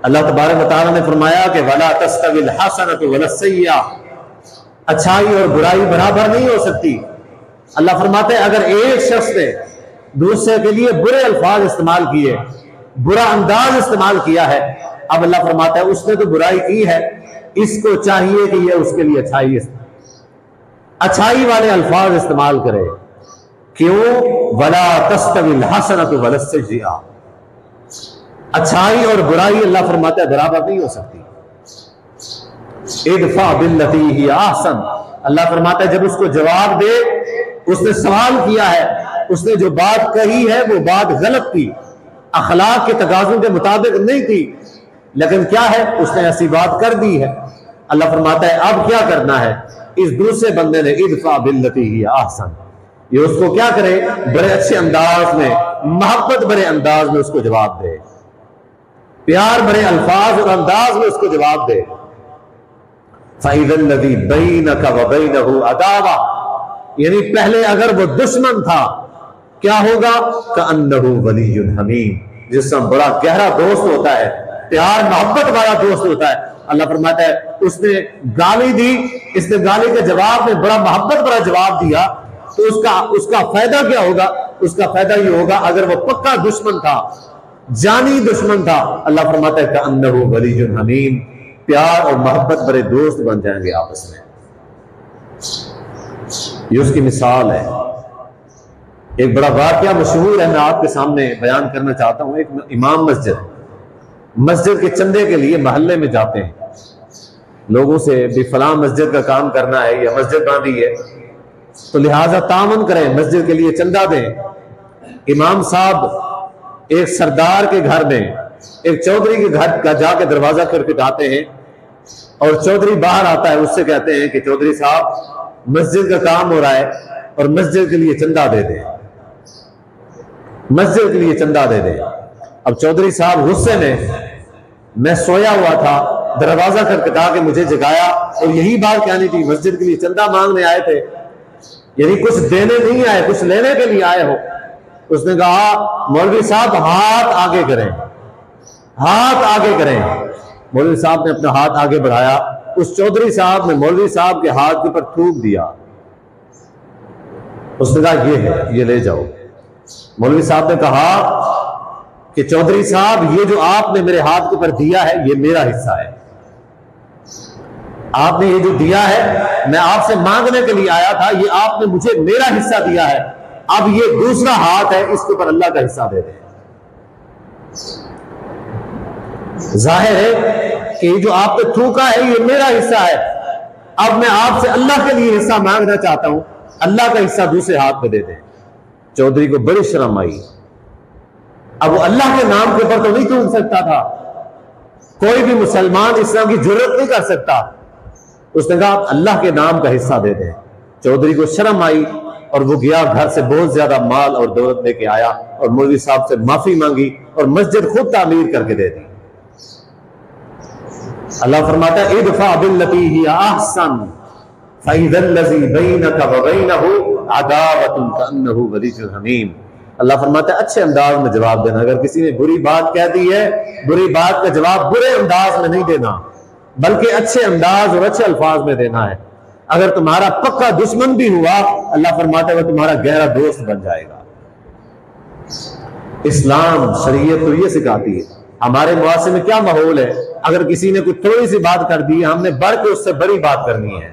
अल्लाह तबारक व तआला ने फरमाया कि वला तस्तविल हसनतु वला सय्या, अच्छाई और बुराई बराबर नहीं हो सकती। अल्लाह फरमाते हैं अगर एक शख्स ने दूसरे के लिए बुरे अल्फाज इस्तेमाल किए, बुरा अंदाज इस्तेमाल किया है, अब अल्लाह फरमाता है उसने तो बुराई की है, इसको चाहिए कि ये उसके लिए अच्छाई वाले अल्फाज इस्तेमाल करे। क्यों? वला तस्तविल हसनतु वला सय्या, अच्छाई और बुराई अल्लाह फरमाता है बराबर नहीं हो सकती। इदफा बिल्लती ही ahsan, अल्लाह फरमाता है जब उसको जवाब दे, उसने सवाल किया है, उसने जो बात कही है वो बात गलत थी, अखलाक के तकाज़ों के मुताबिक नहीं थी, लेकिन क्या है उसने ऐसी बात कर दी है। अल्लाह फरमाता है अब क्या करना है, इस दूसरे बंदे ने इदफा बिल्लती ही ahsan, ये उसको क्या करे, बड़े अच्छे अंदाज में, मोहब्बत भरे अंदाज में उसको जवाब दे, प्यार भरे अल्फाज और अंदाज में उसको जवाब दे। फ़इज़ल्लज़ी बैनका व बैनहु अदावा, यानी पहले अगर वो दुश्मन था क्या होगा, कअन्नहु वलियुन हमीम, जिसमें बड़ा गहरा दोस्त होता है, प्यार मोहब्बत वाला दोस्त होता है। अल्लाह फरमाता है उसने गाली दी, इसने गाली के जवाब में बड़ा मोहब्बत भरा जवाब दिया, तो उसका फायदा क्या होगा, उसका फायदा ये होगा अगर वो पक्का दुश्मन था, जानी दुश्मन था, अल्लाह फरमाता है कअन्नहु वलियुन हमीम, प्यार और मोहब्बत भरे दोस्त बन जाएंगे आपस में। ये उसकी मिसाल है। एक बड़ा वाकया मशहूर है, मैं आपके सामने बयान करना चाहता हूं। एक इमाम मस्जिद के चंदे के लिए मोहल्ले में जाते हैं, लोगों से भी फलां मस्जिद का काम करना है या मस्जिद बांधी है तो लिहाजा तामन करें, मस्जिद के लिए चंदा दें। इमाम साहब एक सरदार के घर में, एक चौधरी के घर का जाके दरवाजा खटखटाते हैं और चौधरी बाहर आता है, उससे कहते हैं कि चौधरी साहब मस्जिद का काम हो रहा है और मस्जिद के लिए चंदा दे दें, मस्जिद के लिए चंदा दे दें। अब चौधरी साहब गुस्से में, मैं सोया हुआ था, दरवाजा खटखटा के मुझे जगाया और यही बात कहनी थी, मस्जिद के लिए चंदा मांगने आए थे, यानी कुछ देने नहीं आए, कुछ लेने के लिए आए हो। उसने कहा मौलवी साहब हाथ आगे करें, हाथ आगे करें। मौलवी साहब ने अपना हाथ आगे बढ़ाया, उस चौधरी साहब ने मौलवी साहब के हाथ के ऊपर थूक दिया। उसने कहा ये है, ये ले जाओ। मौलवी साहब ने कहा कि चौधरी साहब ये जो आपने मेरे हाथ के ऊपर दिया है ये मेरा हिस्सा है, आपने ये जो दिया है मैं आपसे मांगने के लिए आया था, ये आपने मुझे मेरा हिस्सा दिया है, अब ये दूसरा हाथ है इसके ऊपर अल्लाह का हिस्सा दे दें। जाहिर है कि जो आपने थूका है ये मेरा हिस्सा है, अब मैं आपसे अल्लाह के लिए हिस्सा मांगना चाहता हूं, अल्लाह का हिस्सा दूसरे हाथ में दे दें। चौधरी को बड़ी शर्म आई। अब वो अल्लाह के नाम के ऊपर तो नहीं थूक सकता था, कोई भी मुसलमान इस्लाम की जरूरत नहीं कर सकता। उसने कहा आप अल्लाह के नाम का हिस्सा दे दें। चौधरी को शर्म आई और वो गया, घर से बहुत ज्यादा माल और दौलत लेके आया और मौलवी साहब से माफी मांगी और मस्जिद खुद तामीर करके दे दी। अल्लाह फरमाता है इदफा बिल्लती ही ahsan फइज़ल्लज़ी बैनका व बैनहु अदावतुन कअन्नहु वलियुन हमीम। अल्लाह फरमाता है अच्छे अंदाज में जवाब देना। अगर किसी ने बुरी बात कह दी है, बुरी बात का जवाब बुरे अंदाज में नहीं देना, बल्कि अच्छे अंदाज और अच्छे अल्फाज में देना है। अगर तुम्हारा पक्का दुश्मन भी हुआ, अल्लाह फरमाता है वो तुम्हारा गहरा दोस्त बन जाएगा। इस्लाम शरीयत तो ये सिखाती है। हमारे मुआशरे में क्या माहौल है, अगर किसी ने कुछ थोड़ी सी बात कर दी, हमने बढ़ के उससे बड़ी बात करनी है,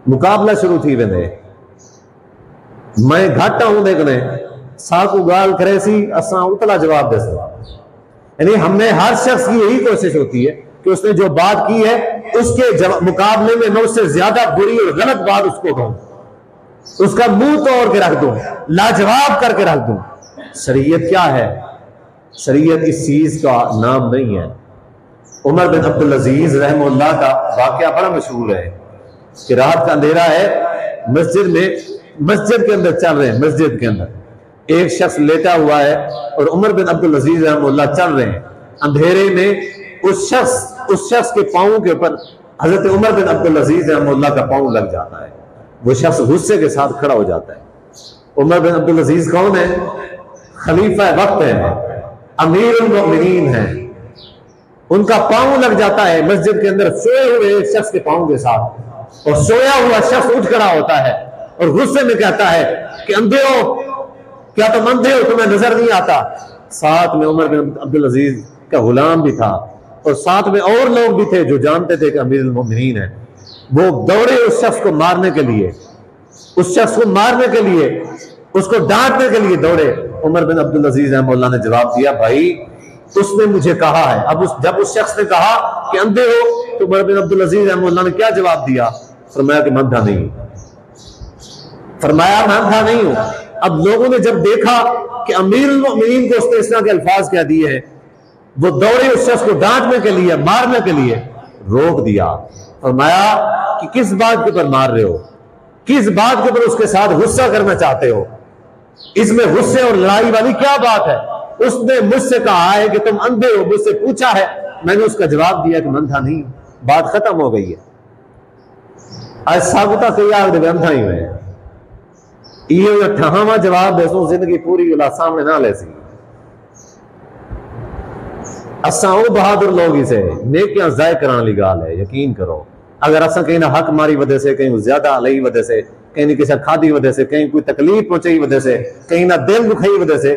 मुकाबला शुरू थी वेंदे। मैं घाटा हूं देखने साकू गाल करे सी असा उतला जवाब दे सका। यानी हमने हर शख्स की यही कोशिश होती है कि उसने जो बात की है उसके मुकाबले में मैं उससे ज्यादा बुरी और गलत बात उसको कहूं, उसका मुंह तोड़ के रख दूं, लाजवाब करके रख दूं। शरीयत क्या है? शरीयत इस चीज का नाम नहीं है। उमर बिन अब्दुल अजीज रहमतुल्लाह का वाकया बड़ा मशहूर है कि रात का अंधेरा है, मस्जिद के अंदर चल रहे हैं, मस्जिद के अंदर एक शख्स लेटा हुआ है और उमर बिन अब्दुल अजीज रहमतुल्लाह चल रहे हैं। अंधेरे में उस शख्स के पांव के ऊपर हजरत उमर बिन अब्दुल अजीज रहमतुल्लाह का पांव लग जाता है। वो शख्स गुस्से के साथ खड़ा हो जाता है। उमर बिन अब्दुल अजीज कौन है? खलीफा वक्त है, अमीरुल मोमिनीन है। उनका पांव लग जाता है मस्जिद के अंदर सोए हुए एक शख्स के पांव के साथ, और सोया हुआ शख्स उठ खड़ा होता है और गुस्से में कहता है कि अंधे हो, क्या तुम अंधे हो, तुम्हें नजर नहीं आता। साथ में उमर बिन अब्दुल अजीज का गुलाम भी था और साथ में और लोग भी थे जो जानते थे कि अमीरुल मोमिनीन है। वो दौड़े उस शख्स को मारने के लिए, उस शख्स को मारने के लिए, उसको डांटने के लिए दौड़े। उमर बिन अब्दुल अजीज रहमतुल्लाह ने जवाब दिया, भाई उसने मुझे कहा है। अब जब उस शख्स ने कहा कि अंधे हो, तो उमर बिन अब्दुल अजीज रहमतुल्लाह ने क्या जवाब दिया? फरमाया कि मैं अंधा नहीं हूं, फरमाया मैं अंधा नहीं हूं। अब लोगों ने जब देखा कि अमीरुल मोमिनीन को उसने इस तरह के अल्फाज कह दिए हैं, वो दौड़े उस शख्स को डांटने के लिए, मारने के लिए, रोक दिया। फरमाया कि किस बात के ऊपर मार रहे हो, किस बात के ऊपर उसके साथ गुस्सा करना चाहते हो, इसमें गुस्से और लड़ाई वाली क्या बात है? उसने मुझसे कहा है कि तुम अंधे हो, मुझसे पूछा है, मैंने उसका जवाब दिया कि मैं अंधा नहीं, बात खत्म हो गई है। आज साबुता तैयार दे अंधा ही में ये ठहावा जवाब दसो जिंदगी पूरी वाला सामने ना ले सी। असा बहादुर लोग इसे नेकियां ज़ाय कराने वाली गाल है, यकीन करो। अगर असा कहीं ना हक मारी वजह से, कहीं ज्यादा लई वजह से, कहीं किसी खादी वजह से, कहीं कोई तकलीफ पहुंचाई वजह से, कहीं ना दिल दुखाई वजह से,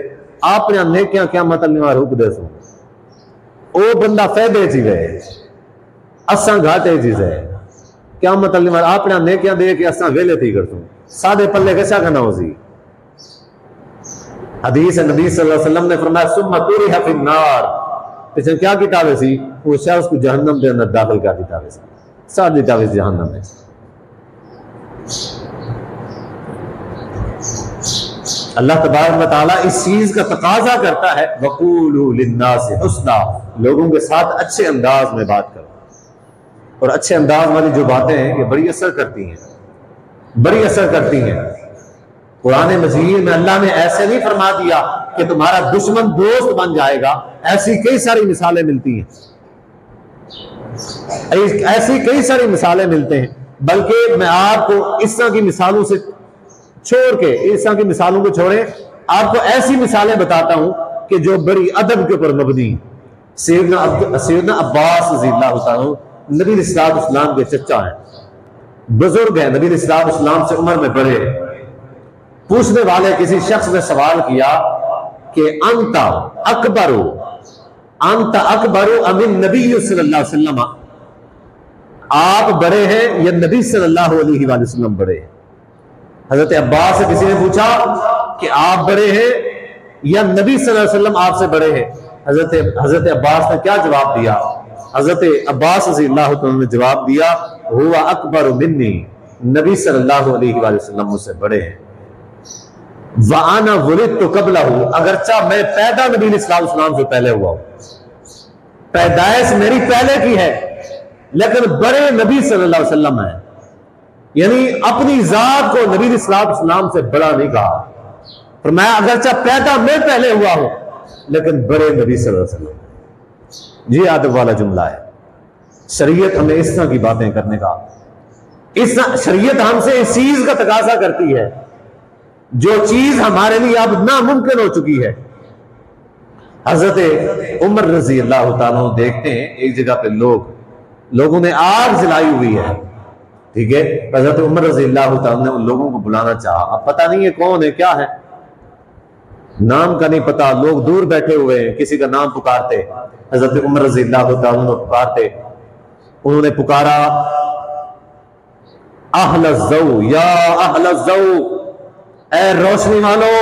आपने नेकियां क्या मतलब रुक दसो, ओ बंदा फायदे ची गए, असा घाटे चीज है। क्या मतलब आपने नेकियां दे के असा वेले थी कर सादे पल्ले कैसा करना हो सी। हदीस नबी सल्लल्लाहु अलैहि वसल्लम ने फरमाया सुम्मा तुरिहा फिन्नार, पीछे क्या किताब है सी, वो शख्स को जहन्नम के अंदर दाखिल कर दिता है, सारी किताब जहन्नम है। अल्लाह तबारक व तआला इस चीज का तकाजा करता है, वक़ूलू लिन्नास हुस्ना, लोगों के साथ अच्छे अंदाज में बात करो। और अच्छे अंदाज वाली जो बातें हैं ये बड़ी असर करती हैं, बड़ी असर करती हैं। कुरान मजीद में अल्लाह ने ऐसे नहीं फरमा दिया कि तुम्हारा दुश्मन दोस्त बन जाएगा, ऐसी कई सारी मिसालें मिलती हैं, ऐसी कई सारी मिसालें मिलते हैं। बल्कि मैं आपको इस तरह की मिसालों से छोड़ के, इस तरह की मिसालों को छोड़े, आपको ऐसी मिसालें बताता हूं कि जो बड़ी अदब के ऊपर मबनी। सैयदना अब्बास रज़ियल्लाहु ताला नबी इस्लाम के चचा हैं, बुजुर्ग हैं, नबी इस्लाम से उम्र में बड़े हैं। पूछने वाले किसी शख्स ने सवाल किया कि अंता अकबरू अमिन नबी सल्लल्लाहु अलैहि वसल्लम, आप बड़े हैं या नबी सल्लल्लाहु अलैहि वसल्लम बड़े हैं? हजरत अब्बास से किसी ने पूछा कि आप बड़े हैं या नबी सल्लल्लाहु अलैहि वसल्लम आपसे बड़े हैं? हजरत अब्बास ने क्या जवाब दिया? हजरत अब्बास रज़ियल्लाहु अन्हु ने जवाब दिया, हुवा अकबर मिन्नी, नबी सल्लल्लाहु अलैहि वसल्लम मुझसे बड़े हैं। वाना वुलिदतु क़ब्लहु, अगरचा मैं पैदा नबी इस्लाम से पहले हुआ हूं, पैदाइश मेरी पहले की है, लेकिन बड़े नबी सल्लल्लाहु अलैहि वसल्लम है। यानी अपनी जात को नबी इस्लाम से बड़ा नहीं कहा, फरमाया अगरचा पैदा मैं पहले हुआ हूं, लेकिन बड़े नबी सल्लल्लाहु अलैहि वसल्लम। ये अदब वाला जुमला है। शरीयत हमें इस तरह की बातें करने का, इस शरीयत हमसे इस चीज का तकाजा करती है जो चीज हमारे लिए अब नामुमकिन हो चुकी है। हजरत उमर रजी अल्लाह ताला देखते हैं एक जगह पे लोगों ने आग जलाई हुई है, ठीक है। हजरत उमर रजी अल्लाह ताला ने उन लोगों को बुलाना चाहा, अब पता नहीं है कौन है क्या है, नाम का नहीं पता, लोग दूर बैठे हुए हैं, किसी का नाम पुकारते। हजरत उमर रजी अल्लाह ताला ने पुकारते, उन्होंने पुकारा अहलज़ौ या अहलज़ौ, ए रोशनी वालो।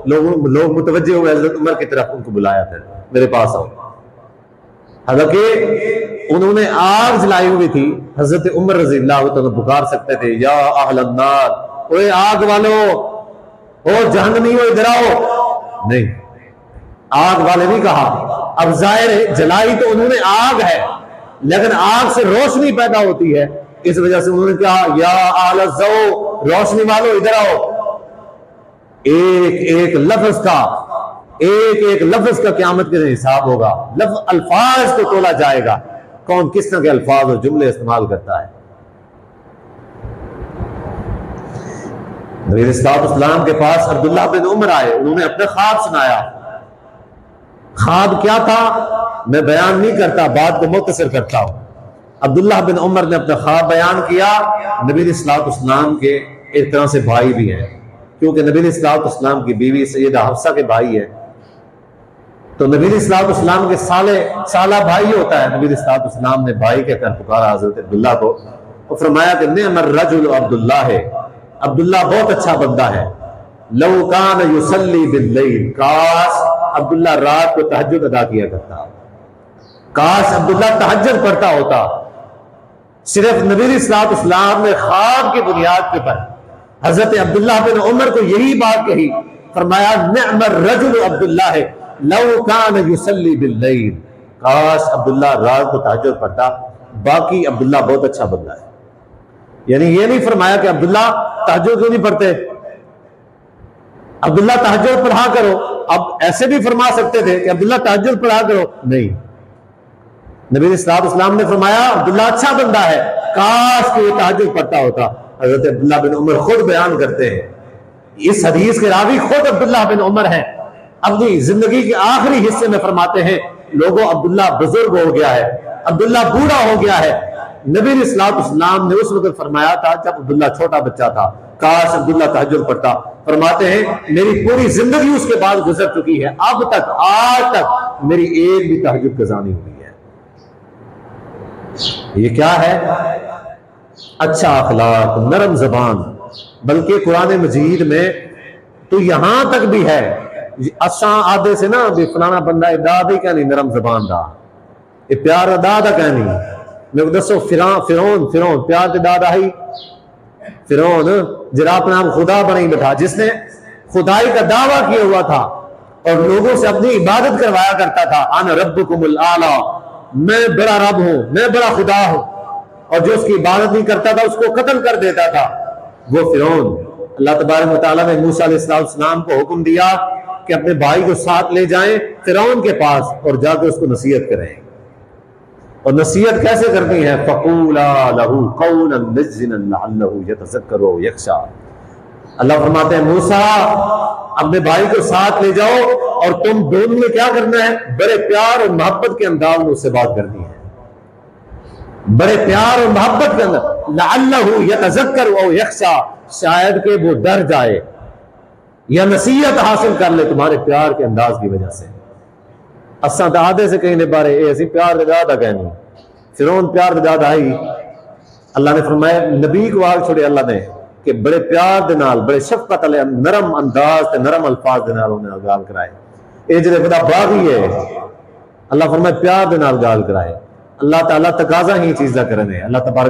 लोग मुतवज्जे हुए हजरत उमर की तरफ, उनको बुलाया, फिर मेरे पास आओ। हालांकि उन्होंने आग जलाई हुई थी, हजरत उमर रजी अल्लाह ताला पुकार सकते थे या अहलन नार, ओए आग वालो, ओ जहन्नमी हो इधर आओ, नहीं, आग वाले नहीं कहा। अब जाहिर है जलाई तो उन्होंने आग है, लेकिन आग से रोशनी पैदा होती है, इस वजह से उन्होंने कहा या अहलज़ौ, रोशनी वालों इधर आओ। एक एक लफ्ज का क़यामत के दिन हिसाब होगा, अल्फाज को तोला जाएगा, कौन किस तरह के अल्फाज और जुमले इस्तेमाल करता है। नबी इस्लाम के पास अब्दुल्लाह बिन उमर आए, उन्होंने अपना ख्वाब सुनाया ख्वाब क्या था मैं बयान नहीं करता, बात को मुख्तसर करता हूं। अब्दुल्लाह बिन उमर ने अपना ख्वाब बयान किया। नबी इस्लाम के एक तरह से भाई भी हैं, क्योंकि नबी इस्लाम की बीवी सैयदा हफ्सा के भाई है, तो नबी इस्लाम के साला भाई होता है। नबी इस्लाम ने भाई कहकर पुकारा हजरत अब्दुल्लाह को और फरमाया कि नेअमर रजुल अब्दुल्ला है, अब्दुल्ला बहुत अच्छा बंदा है। लौ कान युसल्ली बिल्लैल, काश अब्दुल्ला रात को तहज्जुद अदा किया करता, काश अब्दुल्ला तहज्जुद पढ़ता होता। सिर्फ नबी इस्लाम ने ख्वाब की बुनियाद के पर हजरत अब्दुल्लाह बिन उमर को यही बात कही, फरमाया नेअमर रजुल अब्दुल्ला है लौ कान युसल्ली बिल्लैल, काश अब्दुल्ला रात को तहज्जुद पढ़ता, बाकी अब्दुल्ला बहुत अच्छा बंदा है। यानी ये नहीं फरमाया कि अब्दुल्ला तहज्जुद क्यों नहीं पढ़ते, अब्दुल्ला तहज्जुद पढ़ा करो। अब ऐसे भी फरमा सकते थे कि अब्दुल्ला तहज्जुद पढ़ा करो, नहीं, नबी इस्लाम ने फरमाया अब्दुल्ला अच्छा बंदा है, काश कि ये तहज्जुद पढ़ता होता। हजरत अब्दुल्लाह बिन उमर खुद बयान करते हैं, इस हदीस के रावी खुद अब्दुल्लाह बिन उमर हैं। अपनी जिंदगी के आखिरी हिस्से में फरमाते हैं, लोगों अब्दुल्ला बुजुर्ग हो गया है, अब्दुल्ला बूढ़ा हो गया है। नबी इस्लाम ने उस वक्त फरमाया था जब अब्दुल्ला छोटा बच्चा था, काश अब्दुल्ला तहज्जुद पढ़ता। फरमाते हैं मेरी पूरी जिंदगी उसके बाद गुजर चुकी है, अब तक आज तक मेरी एक भी तहज्जुद कज़ा नहीं हुई है। ये क्या है? अच्छा अखलाक, नरम जबान। बल्कि कुरान मजीद में तो यहां तक भी है, असा आदे से ना भी फलाना बंदा दाद ही कहनी नरम जबान दा, ये प्यार दाद कहनी। मेरे को दसो फिरौन प्यार के दाद आई, फिरौन जरा अपना नाम खुदा बनी बैठा, जिसने खुदाई का दावा किया हुआ था और लोगों से अपनी इबादत करवाया करता था, अना रब्बुकुमुल आला, मैं बड़ा रब हूं, मैं बड़ा खुदा हूं, और जो उसकी इबादत नहीं करता था उसको कत्ल कर देता था, वो फिरौन। अल्लाह तबारक व तआला ने मूसा अलैहिस्सलाम को हुक्म दिया कि अपने भाई को साथ ले जाएं फिरौन के पास और जाकर उसको नसीहत करें। और नसीहत कैसे करनी है? फक़ूला लहू क़ौलन लज़्ज़िनन लअल्लहु यतज़क्करु औ यख़शा। अल्लाह फरमाते हैं मूसा अपने भाई को साथ ले जाओ और तुम दोनों में क्या करना है? बड़े प्यार और मोहब्बत के अंदाज में उससे बात करनी है, बड़े प्यार और मोहब्बत के अंदर। लअल्लहु यतज़क्करु औ यख़शा, शायद के वो डर जाए या नसीहत हासिल कर ले तुम्हारे प्यार के अंदाज की वजह से। असा तो आधे से कहीं बारे ऐसी प्यार ज्यादा कहनी, फिरौन प्यार ज्यादा आई। अल्लाह ने फरमाया नबी को आग छोड़े अल्लाह ने कि बड़े प्यार दे नाल, बड़े शफकत वाले नरम अंदाज ते नरम अल्फाज दे नाल उन्हें गाल कराए। ये जो बड़ा बागी है, अल्लाह फरमाए प्यार दे नाल गाल कराए। अल्लाह ताला तकाजा ही चीज़ा करने, अल्लाह तबारक